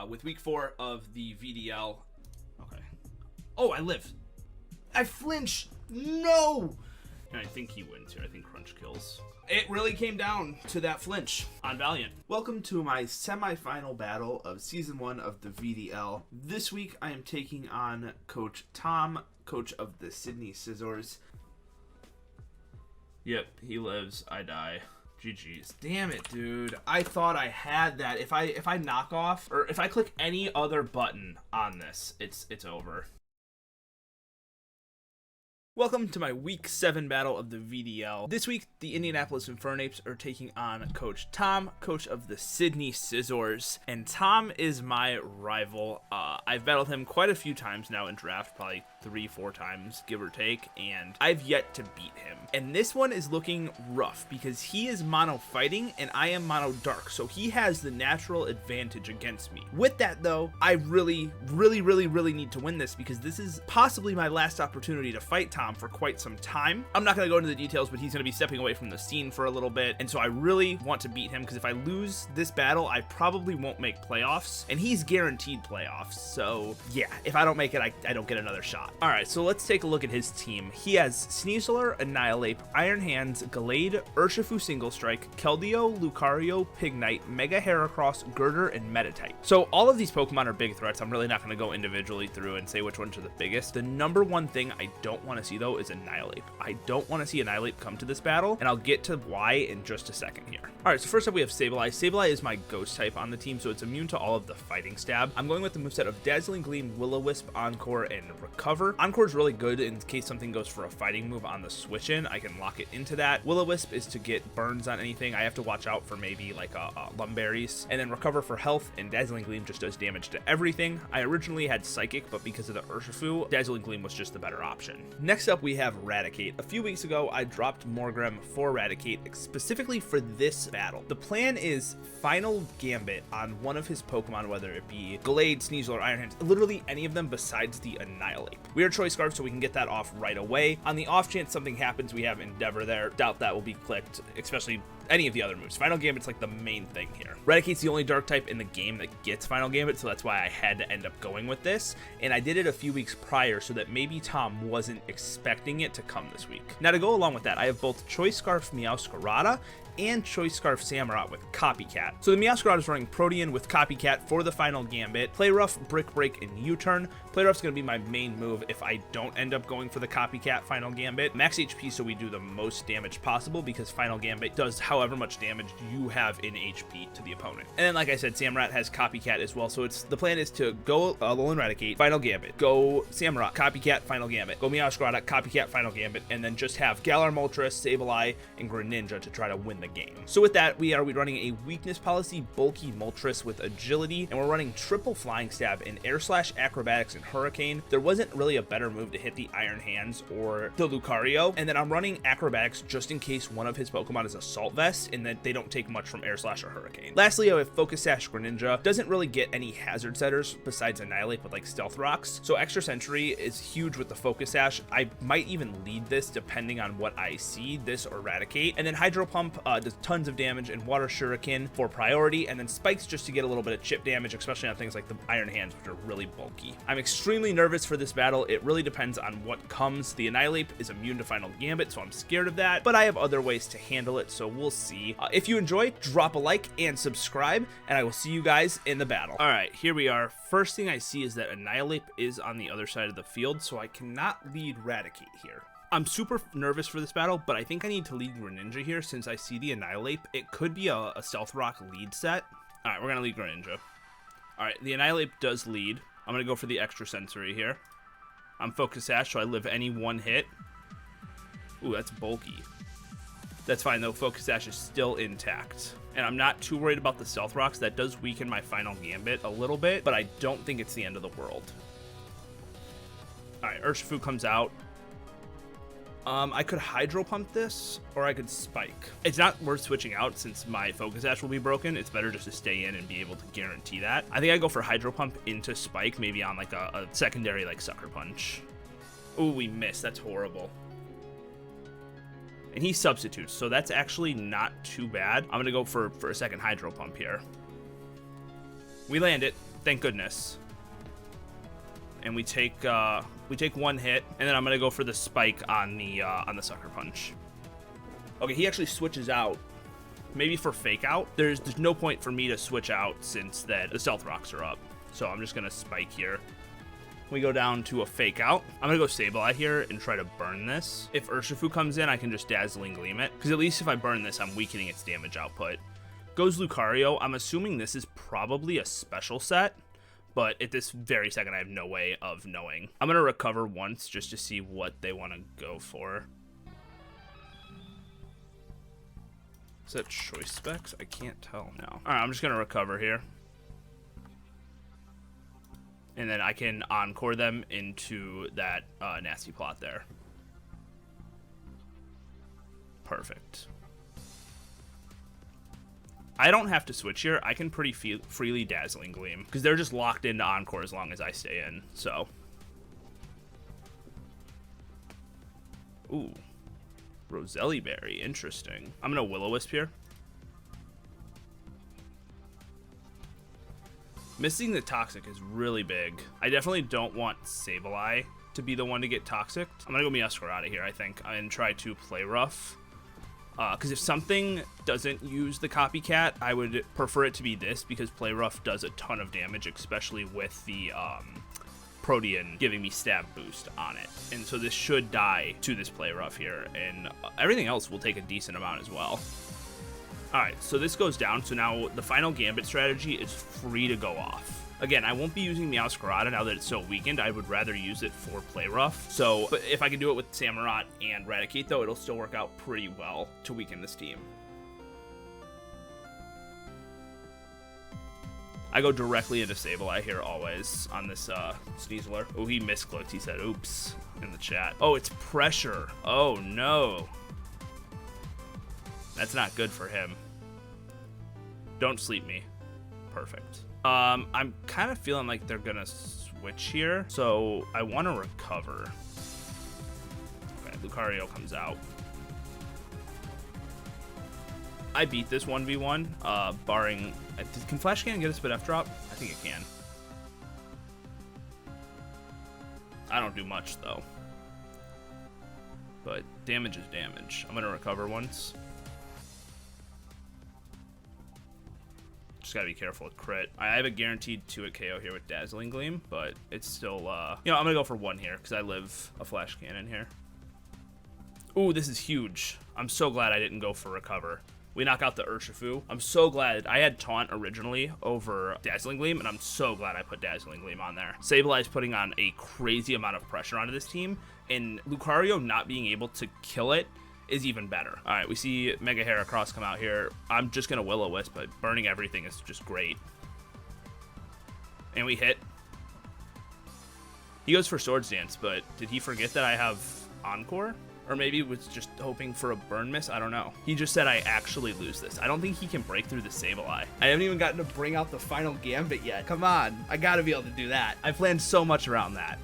with week 4 of the VDL. Okay. Oh, I live. I flinch. No. And I think he wins here. I think Crunch kills. It really came down to that flinch on Valiant. Welcome to my semi-final battle of Season 1 of the VDL. This week I am taking on Coach Tom, coach of the Sydney Scissors. Yep, he lives. I die. GG's. Damn it, dude. I thought I had that. If I knock off, or if I click any other button on this, it's over. Welcome to my Week 7 battle of the VDL. This week, the Indianapolis Infernapes are taking on Coach Tom, coach of the Sydney Scissors. And Tom is my rival. I've battled him quite a few times now in draft, probably 3-4 times, give or take, and I've yet to beat him. And this one is looking rough because he is mono fighting and I am mono dark, so he has the natural advantage against me. With that though, I really need to win this because this is possibly my last opportunity to fight Tom for quite some time. I'm not going to go into the details, but he's going to be stepping away from the scene for a little bit, and so I really want to beat him because if I lose this battle, I probably won't make playoffs, and he's guaranteed playoffs, so yeah, if I don't make it, I don't get another shot. Alright, so let's take a look at his team. He has Sneasler, Annihilate, Iron Hands, Gallade, Urshifu Single Strike, Keldeo, Lucario, Pignite, Mega Heracross, Girder, and Meditite. So all of these Pokemon are big threats. I'm really not going to go individually through and say which ones are the biggest. The number one thing I don't want to see though is Annihilate. I don't want to see Annihilate come to this battle, and I'll get to why in just a second here. Alright, so first up we have Sableye. Sableye is my ghost type on the team, so it's immune to all of the fighting stab. I'm going with the moveset of Dazzling Gleam, Will-O-Wisp, Encore, and Recover. Encore is really good in case something goes for a fighting move on the switch in. I can lock it into that. Will-O-Wisp is to get burns on anything. I have to watch out for maybe like Lumberries. And then Recover for health, and Dazzling Gleam just does damage to everything. I originally had Psychic, but because of the Urshifu, Dazzling Gleam was just the better option. Next up we have Raticate. A few weeks ago I dropped Morgrem for Raticate specifically for this battle. The plan is Final Gambit on one of his Pokemon, whether it be Gallade, Sneasel, or Iron Hands, literally any of them besides the Annihilate. We are Choice Scarf, so we can get that off right away. On the off chance something happens, we have Endeavor there. Doubt that will be clicked, especially any of the other moves. Final Gambit's like the main thing here. Raticate's the only dark type in the game that gets Final Gambit, so that's why I had to end up going with this. And I did it a few weeks prior so that maybe Tom wasn't expecting it to come this week. Now to go along with that, I have both Choice Scarf Meowscarada and Choice Scarf Samurott with Copycat. So the Meowscarada is running Protean with Copycat for the Final Gambit. Play Rough, Brick Break, and U-Turn. Play Rough's going to be my main move if I don't end up going for the Copycat Final Gambit. Max HP so we do the most damage possible because Final Gambit does however much damage you have in HP to the opponent. And then like I said, Samurott has Copycat as well, so the plan is to go Alolan Raticate, Final Gambit, go Samurott, Copycat, Final Gambit, go Meowscarada, Copycat, Final Gambit, and then just have Galar, Moltres, Sableye, and Greninja to try to win the game. So with that, we are running a weakness policy, bulky Moltres with agility, and we're running triple flying stab in Air Slash, Acrobatics, and Hurricane. There wasn't really a better move to hit the Iron Hands or the Lucario, and then I'm running Acrobatics just in case one of his Pokemon is Assault Vest and that they don't take much from Air Slash or Hurricane. Lastly, I have Focus Sash Greninja. Doesn't really get any hazard setters besides Annihilate with like Stealth Rocks, so Extra Sentry is huge with the Focus Sash. I might even lead this depending on what I see, this or Raticate. And then Hydro Pump does tons of damage, and Water Shuriken for priority, and then Spikes just to get a little bit of chip damage, especially on things like the Iron Hands, which are really bulky. I'm extremely nervous for this battle. It really depends on what comes. The Annihilate is immune to Final Gambit, so I'm scared of that, but I have other ways to handle it, so we'll see. If you enjoy, drop a like and subscribe, and I will see you guys in the battle. All right, here we are. First thing I see is that Annihilate is on the other side of the field, so I cannot lead Raticate here. I'm super nervous for this battle, but I think I need to lead Greninja here since I see the Annihilate. It could be a Stealth Rock lead set. All right, we're going to lead Greninja. All right, the Annihilate does lead. I'm going to go for the Extra Sensory here. I'm Focus Sash, so I live any one hit. Ooh, that's bulky. That's fine, though. Focus Sash is still intact. And I'm not too worried about the Stealth Rocks. That does weaken my Final Gambit a little bit, but I don't think it's the end of the world. All right, Urshifu comes out. I could Hydro Pump this, or I could Spike. It's not worth switching out since my Focus Sash will be broken. It's better just to stay in and be able to guarantee that. I think I go for Hydro Pump into Spike, maybe on like a secondary like Sucker Punch. Ooh, we missed. That's horrible. And he substitutes, so that's actually not too bad. I'm going to go for a second Hydro Pump here. We land it. Thank goodness. And we take one hit, and then I'm gonna go for the spike on the sucker punch. Okay, he actually switches out. Maybe for fake out. There's no point for me to switch out since that the stealth rocks are up. So I'm just gonna spike here. We go down to a fake out. I'm gonna go Sableye here and try to burn this. If Urshifu comes in, I can just Dazzling Gleam it, because at least if I burn this, I'm weakening its damage output. Goes Lucario. I'm assuming this is probably a special set, but at this very second, I have no way of knowing. I'm gonna recover once just to see what they want to go for. Is that choice specs? I can't tell now. All right, I'm just gonna recover here. And then I can encore them into that nasty plot there. Perfect. I don't have to switch here. I can pretty freely Dazzling Gleam, because they're just locked into encore as long as I stay in, so. Ooh. Roselli Berry, interesting. I'm gonna Will-O-Wisp here. Missing the Toxic is really big. I definitely don't want Sableye to be the one to get Toxic. I'm gonna go Meowscarada here, I think, and try to play rough. Because if something doesn't use the Copycat, I would prefer it to be this, because Play Rough does a ton of damage, especially with the Protean giving me stab boost on it. And so this should die to this Play Rough here, and everything else will take a decent amount as well. Alright, so this goes down, so now the final Gambit strategy is free to go off. Again, I won't be using Meowscarada now that it's so weakened. I would rather use it for Play Rough. So, but if I can do it with Samurott and Raticate, though, it'll still work out pretty well to weaken this team. I go directly into Sableye here always on this Sneasler. Oh, he misclicked. He said, oops, in the chat. Oh, it's pressure. Oh, no. That's not good for him. Don't sleep me. Perfect. I'm kind of feeling like they're gonna switch here, so I want to recover. Okay, Lucario comes out. I beat this 1v1, barring... Can Flash Cannon get a Spit F drop? I think it can. I don't do much, though. But damage is damage. I'm gonna recover once. Just gotta be careful with crit. I have a guaranteed 2-hit KO here with Dazzling Gleam, but it's still, you know, I'm gonna go for 1 here, because I live a Flash Cannon here. Ooh, this is huge. I'm so glad I didn't go for recover. We knock out the Urshifu. I'm so glad. I had Taunt originally over Dazzling Gleam, and I'm so glad I put Dazzling Gleam on there. Sableye is putting on a crazy amount of pressure onto this team, and Lucario not being able to kill it is even better. All right, we see Mega Heracross come out here. I'm just gonna Will-O-Wisp, but burning everything is just great. And we hit. He goes for Swords Dance, but did he forget that I have Encore? Or maybe was just hoping for a burn miss? I don't know. He just said I actually lose this. I don't think he can break through the Sableye. I haven't even gotten to bring out the final Gambit yet. Come on, I gotta be able to do that. I planned so much around that.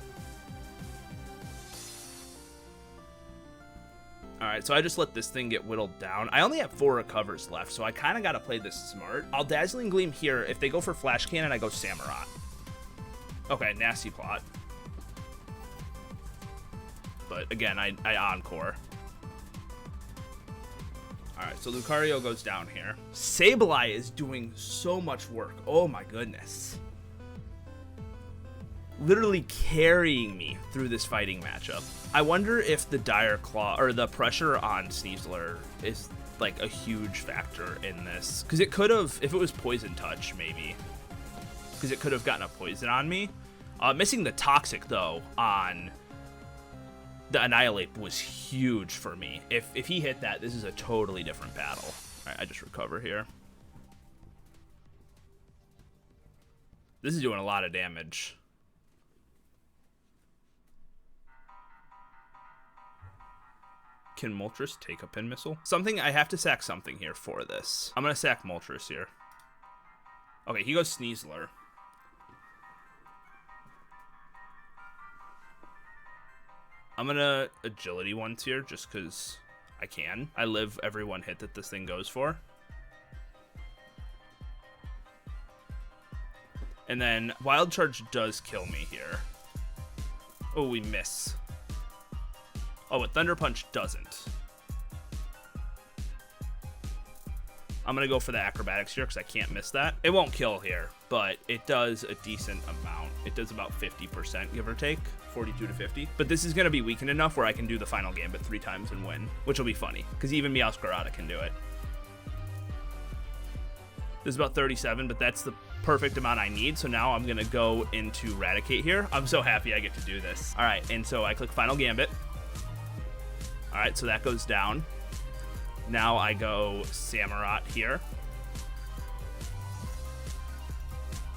Alright, so I just let this thing get whittled down. I only have 4 recovers left, so I kind of got to play this smart. I'll Dazzling Gleam here. If they go for Flash Cannon, I go Samurott. Okay, nasty plot. But again, I Encore. Alright, so Lucario goes down here. Sableye is doing so much work. Oh my goodness. Literally carrying me through this fighting matchup. I wonder if the Dire Claw, or the pressure on Sneasler is like a huge factor in this. Because it could have, if it was Poison Touch, maybe. Because it could have gotten a poison on me. Missing the Toxic, though, on the Annihilate was huge for me. If he hit that, this is a totally different battle. Alright, I just recover here. This is doing a lot of damage. Can Moltres take a Pin Missile? Something, I have to sack something here for this. I'm gonna sack Moltres here. Okay, he goes Sneasler. I'm gonna Agility once here, just because I can. I live every 1 hit that this thing goes for. And then Wild Charge does kill me here. Oh, we miss. Oh, but Thunder Punch doesn't. I'm going to go for the acrobatics here because I can't miss that. It won't kill here, but it does a decent amount. It does about 50%, give or take, 42 to 50. But this is going to be weakened enough where I can do the final gambit 3 times and win, which will be funny because even Meowscarada can do it. This is about 37, but that's the perfect amount I need. So now I'm going to go into Raticate here. I'm so happy I get to do this. All right, and so I click Final Gambit. All right, so that goes down. Now I go Samurott here.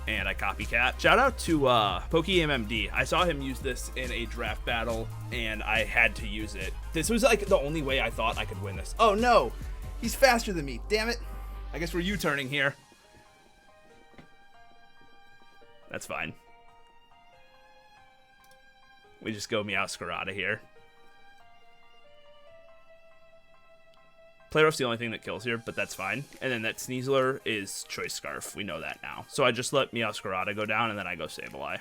And I copycat. Shout out to PokeMMD. I saw him use this in a draft battle, and I had to use it. This was like the only way I thought I could win this. Oh no, he's faster than me, damn it. I guess we're U-turning here. That's fine. We just go Meowscarada here. Play Rough's the only thing that kills here, but that's fine. And then that Sneasler is Choice Scarf. We know that now. So I just let Meowscarada go down, and then I go Sableye.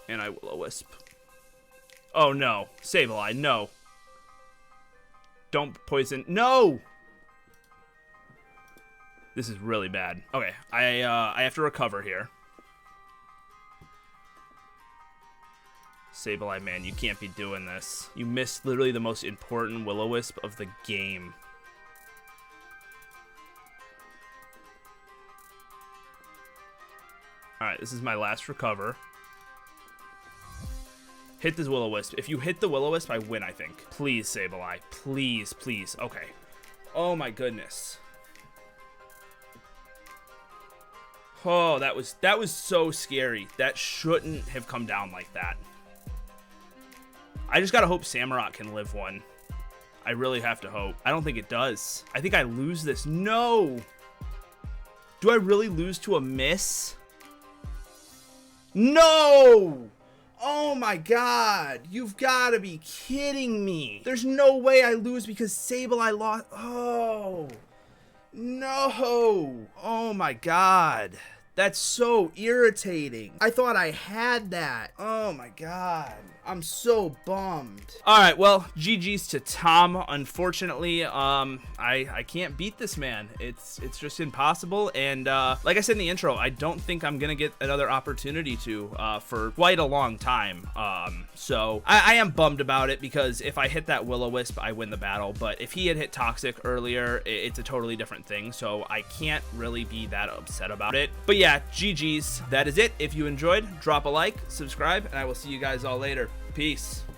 And I Will-O-Wisp. Oh, no. Sableye, no. Don't poison. No! This is really bad. Okay, I have to recover here. Sableye, man, you can't be doing this. You missed literally the most important Will-O-Wisp of the game. Alright, this is my last recover. Hit this Will-O-Wisp. If you hit the Will-O-Wisp, I win, I think. Please, Sableye. Please, please. Okay. Oh, my goodness. Oh, that was so scary. That shouldn't have come down like that. I just gotta hope Samurott can live one. I really have to hope. I don't think it does. I think I lose this. No! Do I really lose to a miss? No! Oh my god. You've got to be kidding me. There's no way I lose because Sableye lost. Oh. No. Oh my god. That's so irritating. I thought I had that. Oh my god. I'm so bummed. All right, well, GG's to Tom. Unfortunately, I can't beat this man. It's just impossible. And like I said in the intro, I don't think I'm gonna get another opportunity to for quite a long time. So I am bummed about it because if I hit that Will-O-Wisp, I win the battle. But if he had hit Toxic earlier, it's a totally different thing. So I can't really be that upset about it. But yeah, GG's. That is it. If you enjoyed, drop a like, subscribe, and I will see you guys all later. Peace.